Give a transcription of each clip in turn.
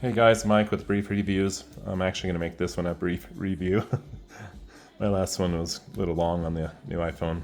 Hey guys, Mike with Brief Reviews. I'm actually going to make this one a brief review. My last one was a little long on the new iPhone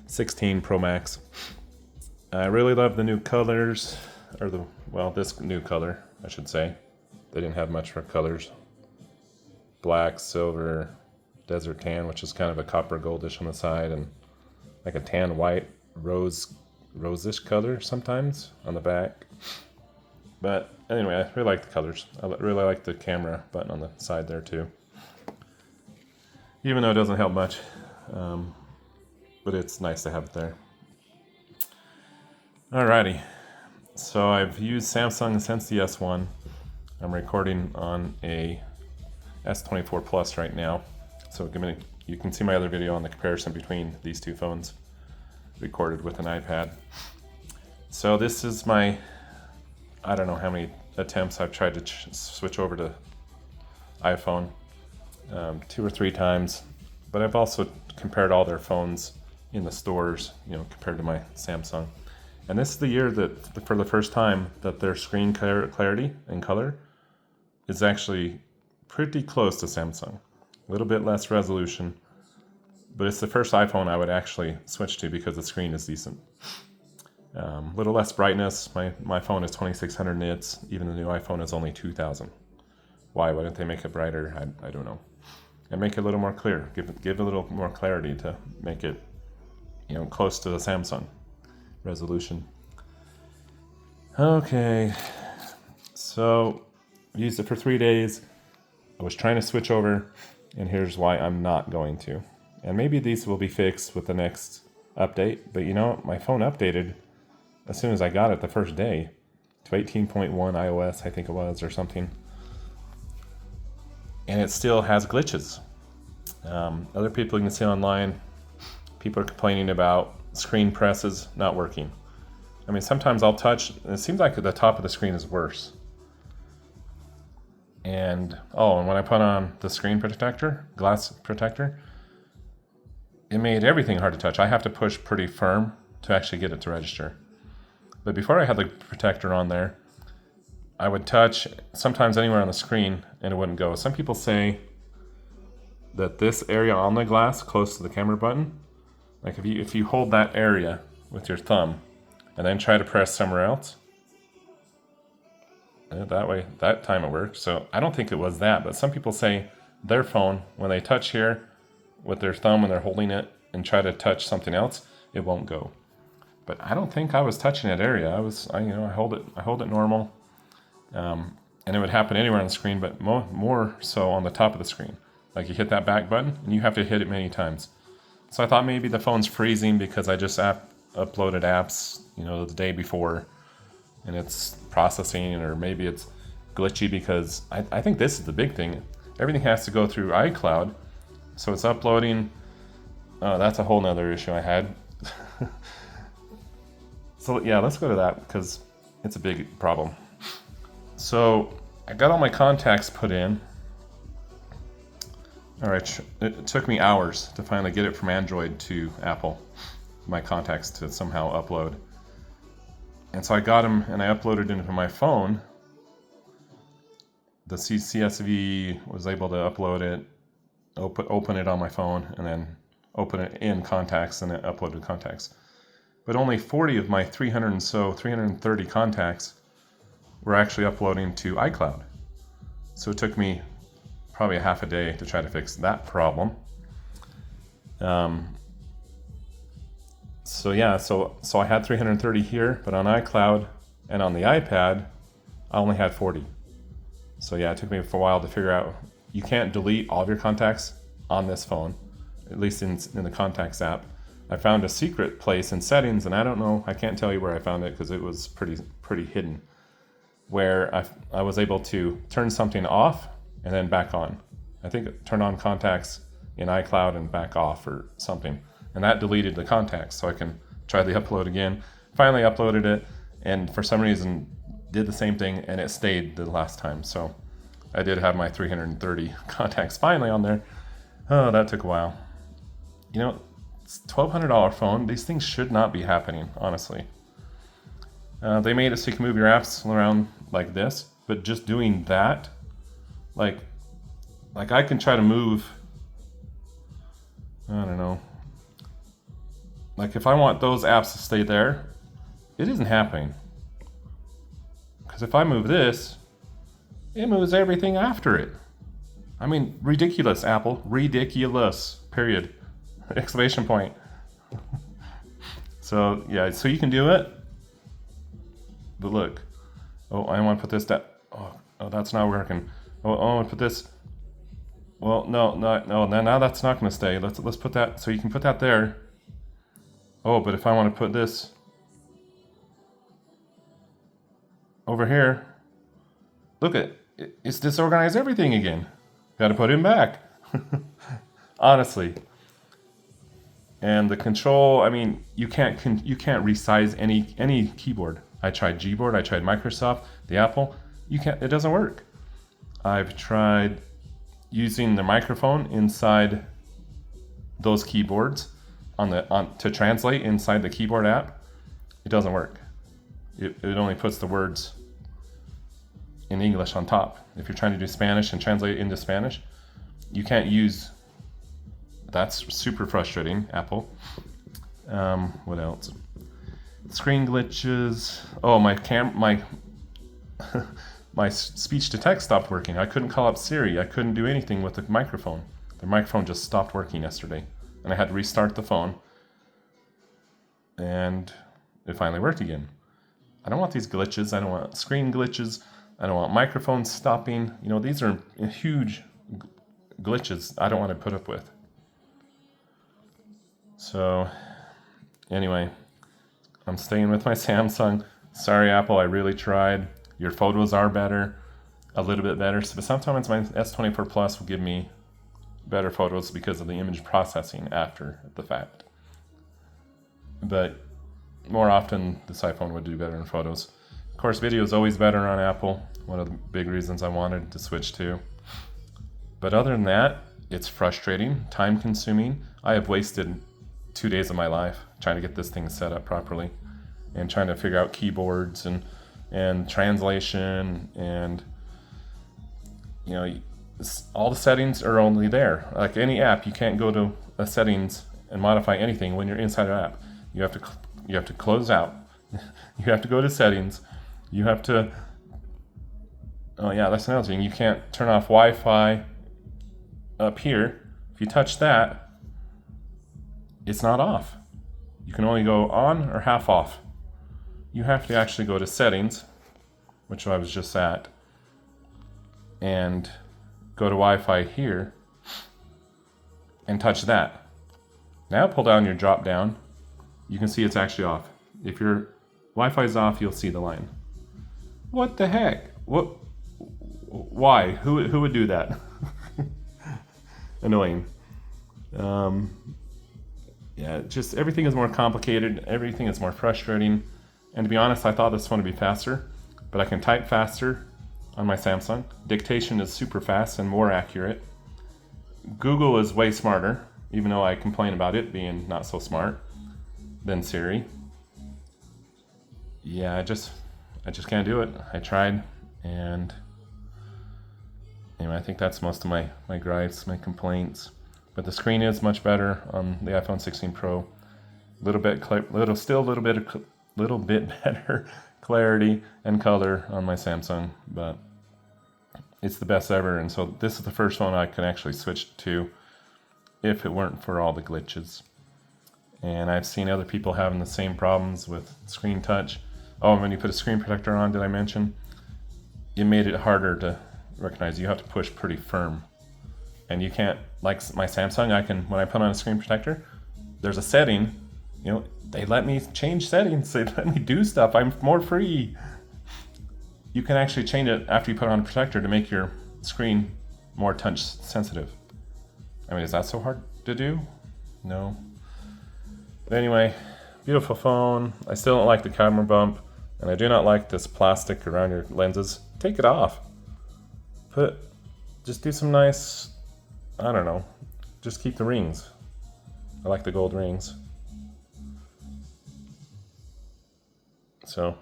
16 Pro Max. I really love the new colors, this new color, I should say. They didn't have much for colors. Black, silver, desert tan, which is kind of a copper goldish on the side, and like a tan white rosish color sometimes on the back. But anyway, I really like the colors. I really like the camera button on the side there too. Even though it doesn't help much, but it's nice to have it there. Alrighty, so I've used Samsung since the S1. I'm recording on a S24 Plus right now. So you can see my other video on the comparison between these two phones recorded with an iPad. So this is my, I don't know how many attempts I've tried to switch over to iPhone, 2 or 3 times, but I've also compared all their phones in the stores, compared to my Samsung. And this is the year that, for the first time, that their screen clarity and color is actually pretty close to Samsung. A little bit less resolution, but it's the first iPhone I would actually switch to because the screen is decent. A little less brightness. My phone is 2600 nits. Even the new iPhone is only 2000. Why wouldn't they make it brighter? I don't know. And make it a little more clear. Give a little more clarity to make it, close to the Samsung resolution. Okay, so used it for 3 days. I was trying to switch over, and here's why I'm not going to. And maybe these will be fixed with the next update, but my phone updated as soon as I got it the first day to 18.1 iOS, I think it was, or something. And it still has glitches. Other people you can see online, people are complaining about screen presses not working. I mean, sometimes I'll touch, and it seems like the top of the screen is worse. And when I put on the screen protector, glass protector, it made everything hard to touch. I have to push pretty firm to actually get it to register. But before I had the protector on there, I would touch sometimes anywhere on the screen and it wouldn't go. Some people say that this area on the glass close to the camera button, like if you hold that area with your thumb and then try to press somewhere else, that time it worked. So I don't think it was that, but some people say their phone, when they touch here with their thumb when they're holding it and try to touch something else, it won't go. But I don't think I was touching that area. I hold it normal, and it would happen anywhere on the screen, but more so on the top of the screen. Like you hit that back button, and you have to hit it many times. So I thought maybe the phone's freezing because I just uploaded apps, the day before, and it's processing, or maybe it's glitchy because I think this is the big thing. Everything has to go through iCloud, so it's uploading. That's a whole nother issue I had. So yeah, let's go to that because it's a big problem. So I got all my contacts put in. All right, it took me hours to finally get it from Android to Apple, my contacts to somehow upload. And so I got them and I uploaded into my phone. The CSV was able to upload it, open it on my phone, and then open it in contacts and then upload to contacts. But only 40 of my 330 contacts were actually uploading to iCloud. So it took me probably a half a day to try to fix that problem. So I had 330 here, but on iCloud and on the iPad, I only had 40. So yeah, it took me for a while to figure out you can't delete all of your contacts on this phone, at least in the Contacts app. I found a secret place in settings, and I can't tell you where I found it because it was pretty hidden, where I was able to turn something off and then back on. I think turn on contacts in iCloud and back off or something. And that deleted the contacts, so I can try the upload again. Finally uploaded it, and for some reason did the same thing, and it stayed the last time. So I did have my 330 contacts finally on there. Oh, that took a while. It's a $1,200 phone. These things should not be happening, honestly. They made it so you can move your apps around like this. but just doing that, like I can try to move, I don't know, like if I want those apps to stay there, it isn't happening. Because if I move this, it moves everything after it. I mean, ridiculous, Apple. Ridiculous. Period. Exclamation point. So, yeah, so you can do it. But look. Oh, I want to put this down. Oh, that's not working. Oh, I want to put this. Well, no, now that's not going to stay. Let's put that, so you can put that there. Oh, but if I want to put this over here, look at it, it's disorganized everything again. Got to put him back. Honestly. And the control, I mean, you can't resize any keyboard. I tried Gboard, I tried Microsoft, the Apple. It doesn't work. I've tried using the microphone inside those keyboards to translate inside the keyboard app. It doesn't work. It only puts the words in English on top. If you're trying to do Spanish and translate it into Spanish, you can't use. That's super frustrating, Apple. What else? Screen glitches. Oh, my my speech to text stopped working. I couldn't call up Siri. I couldn't do anything with the microphone. The microphone just stopped working yesterday, and I had to restart the phone, and it finally worked again. I don't want these glitches. I don't want screen glitches. I don't want microphones stopping. You know, these are huge glitches I don't want to put up with. So, anyway, I'm staying with my Samsung. Sorry, Apple, I really tried. Your photos are better, a little bit better. But sometimes my S24 Plus will give me better photos because of the image processing after the fact. But more often, this iPhone would do better in photos. Of course, video is always better on Apple. One of the big reasons I wanted to switch to. But other than that, it's frustrating, time consuming. I have wasted 2 days of my life trying to get this thing set up properly and trying to figure out keyboards and translation, and you know, all the settings are only there. Like any app, you can't go to a settings and modify anything when you're inside an app. You have to close out. You have to go to settings. You have to. Oh yeah, that's another thing. You can't turn off Wi-Fi up here. If you touch that, it's not off. You can only go on or half off. You have to actually go to settings, which I was just at, and go to Wi-Fi here and touch that. Now pull down your drop down. You can see it's actually off. If your Wi-Fi is off, you'll see the line. What the heck? What? Why? Who would do that? Annoying. Yeah, just everything is more complicated. Everything is more frustrating. And to be honest, I thought this one would be faster, but I can type faster on my Samsung. Dictation is super fast and more accurate. Google is way smarter, even though I complain about it being not so smart than Siri. Yeah, I just can't do it. I tried, and anyway, I think that's most of my gripes, my complaints. But the screen is much better on the iPhone 16 Pro. Little bit better clarity and color on my Samsung, but it's the best ever. And so this is the first one I can actually switch to if it weren't for all the glitches. And I've seen other people having the same problems with screen touch. Oh, and when you put a screen protector on, did I mention? It made it harder to recognize. You have to push pretty firm. And you can't, like my Samsung, when I put on a screen protector, there's a setting, you know, they let me change settings. They let me do stuff. I'm more free. You can actually change it after you put on a protector to make your screen more touch sensitive. I mean, is that so hard to do? No. But anyway, beautiful phone. I still don't like the camera bump, and I do not like this plastic around your lenses. Take it off. Just do some nice, I don't know, just keep the rings. I like the gold rings. So,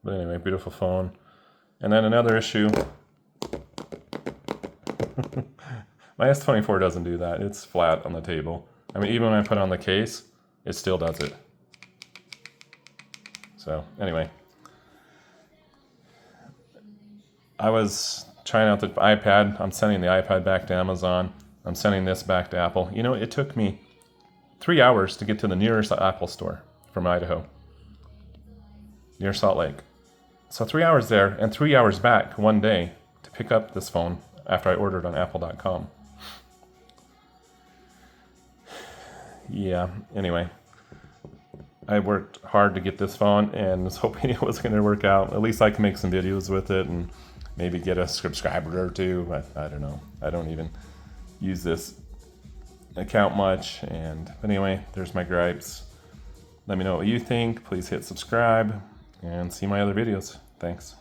but anyway, beautiful phone. And then another issue, my S24 doesn't do that. It's flat on the table. I mean, even when I put it on the case, it still does it. So anyway, I was trying out the iPad. I'm sending the iPad back to Amazon. I'm sending this back to Apple. You know, it took me 3 hours to get to the nearest Apple store from Idaho, near Salt Lake. So 3 hours there and 3 hours back one day to pick up this phone after I ordered on apple.com. Yeah, anyway, I worked hard to get this phone and was hoping it was going to work out. At least I can make some videos with it and maybe get a subscriber or two. I don't know. I don't even use this account much. But anyway, there's my gripes. Let me know what you think. Please hit subscribe and see my other videos. Thanks.